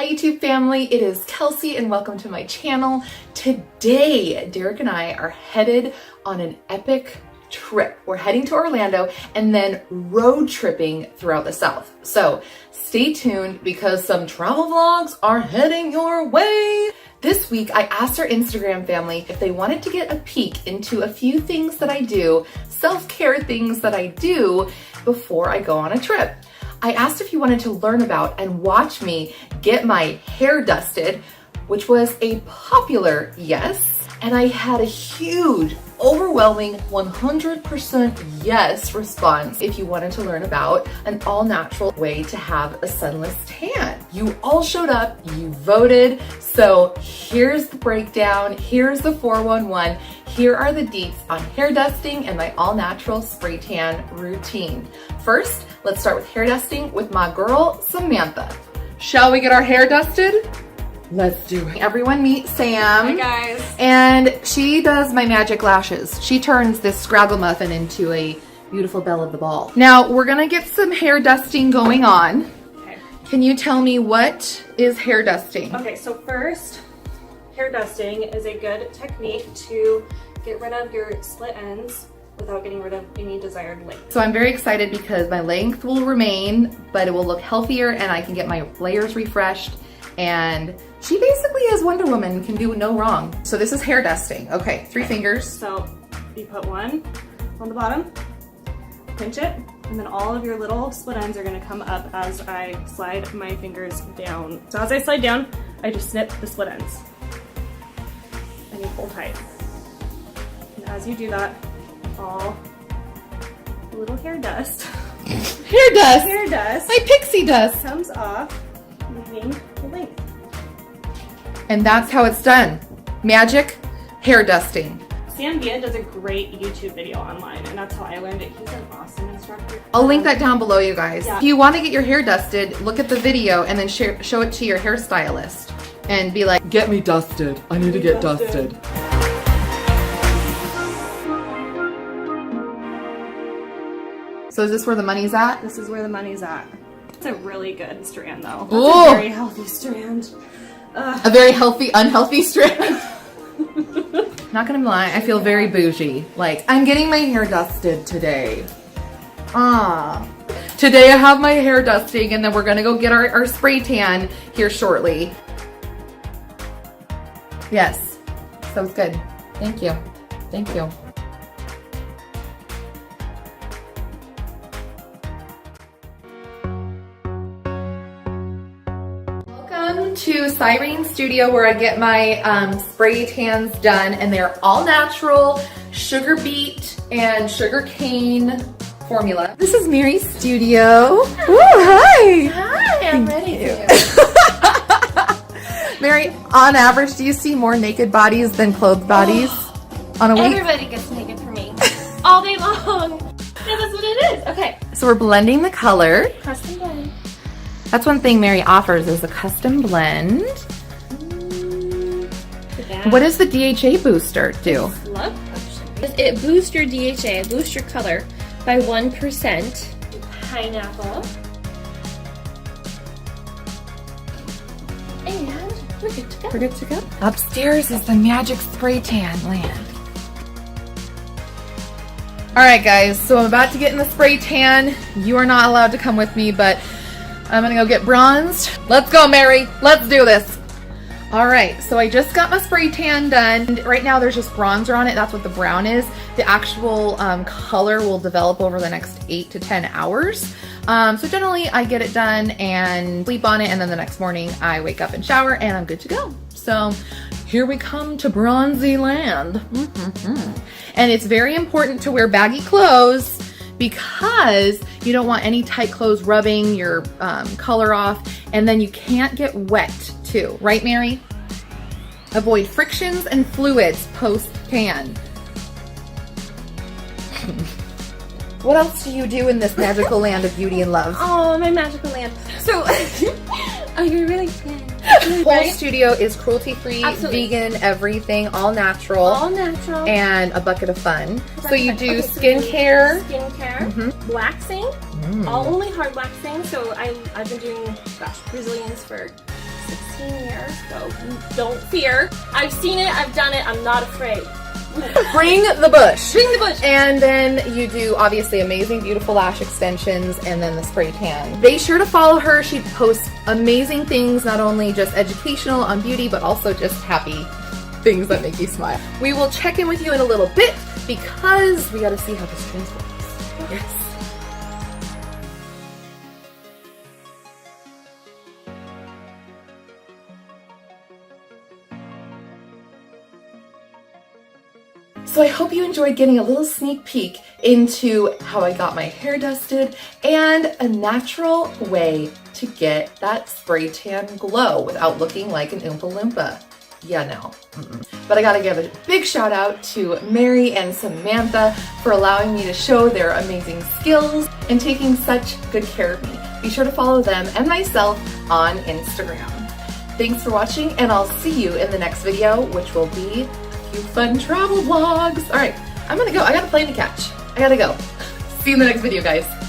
Hi YouTube family, it is Kelsey and welcome to my channel. Today, Derek and I are headed on an epic trip. We're heading to Orlando and then road tripping throughout the South. So stay tuned because some travel vlogs are heading your way. This week, I asked our Instagram family if they wanted to get a peek into a few things that I do, self-care things that I do before I go on a trip. I asked if you wanted to learn about and watch me get my hair dusted, which was a popular yes. And I had a huge, overwhelming 100% yes response if you wanted to learn about an all-natural way to have a sunless tan. You all showed up, you voted, so here's the breakdown, here's the 411, here are the deets on hair dusting and my all-natural spray tan routine. First, let's start with hair dusting with my girl, Samantha. Shall we get our hair dusted? Let's do it. Everyone meet Sam. Hi guys. And she does my magic lashes. She turns this Scraggle muffin into a beautiful belle of the ball. Now we're gonna get some hair dusting going on. Okay. Can you tell me what is hair dusting? Okay, so first, hair dusting is a good technique to get rid of your split ends without getting rid of any desired length. So I'm very excited because my length will remain, but it will look healthier and I can get my layers refreshed. And she basically is Wonder Woman, can do no wrong. So this is hair dusting. Okay, 3 fingers. So you put one on the bottom, pinch it, and then all of your little split ends are gonna come up as I slide my fingers down. So as I slide down, I just snip the split ends. And you pull tight. And as you do that, all the little hair dust. Hair dust! Hair dust My pixie dust! comes off, leaving the length. And that's how it's done. Magic hair dusting. Samantha does a great YouTube video online, and that's how I learned it. He's an awesome instructor. I'll link that down below, you guys. Yeah. If you want to get your hair dusted, look at the video and then show it to your hairstylist and be like, get me dusted. I need to get dusted. So is this where the money's at? This is where the money's at. It's a really good strand, though. That's Ooh. a very healthy strand. A very healthy, unhealthy strand. Not gonna lie, I feel very bougie. Like, I'm getting my hair dusted today. Today I have my hair dusting and then we're gonna go get our spray tan here shortly. Yes, sounds good. Thank you. Thank you. Welcome to Sirene Studio where I get my spray tans done and they're all natural, sugar beet and sugar cane formula. This is Mary's studio. Ooh, hi! Hi, I'm ready to. Mary, on average, do you see more naked bodies than clothed bodies on a week? Everybody gets naked for me all day long. Yeah, that's what it is. Okay. So we're blending the color. Custom blend. That's one thing Mary offers is a custom blend. What does the DHA booster do? Love potion. It boosts your DHA, boosts your color by 1%. Pineapple. And we're good to go. We're good to go. Upstairs is the magic spray tan land. All right, guys, so I'm about to get in the spray tan. You are not allowed to come with me, but I'm gonna go get bronzed. Let's go, Mary. Let's do this. All right, so I just got my spray tan done. Right now there's just bronzer on it. That's what the brown is. The actual color will develop over the next 8 to 10 hours. So generally I get it done and sleep on it, and then the next morning I wake up and shower and I'm good to go. So here we come to bronzy land. And it's very important to wear baggy clothes because you don't want any tight clothes rubbing your color off, and then you can't get wet too. Right, Mary? Avoid frictions and fluids post-tan. What else do you do in this magical land of beauty and love? Oh, my magical lamp. So, oh, you're really good. Whole studio is cruelty-free, Absolutely. vegan, everything, all natural. All natural. And a bucket of fun. So you do Okay, so skincare. Skincare. Waxing. All only hard waxing. So I've been doing, gosh, Brazilians for 16 years, so don't fear. I've seen it, I've done it, I'm not afraid. Bring the bush. Bring the bush. And then you do obviously amazing, beautiful lash extensions and then the spray tan. Be sure to follow her. She posts amazing things, not only just educational on beauty, but also just happy things that make you smile. We will check in with you in a little bit because we gotta see how this transforms. Yes. So I hope you enjoyed getting a little sneak peek into how I got my hair dusted and a natural way to get that spray tan glow without looking like an oompa loompa. Yeah, no. But I gotta give a big shout out to Mary and Samantha for allowing me to show their amazing skills and taking such good care of me. Be sure to follow them and myself on Instagram. Thanks for watching, and I'll see you in the next video, which will be few fun travel vlogs. All right, I'm gonna go. I got a plane to catch. I gotta go. See you in the next video, guys.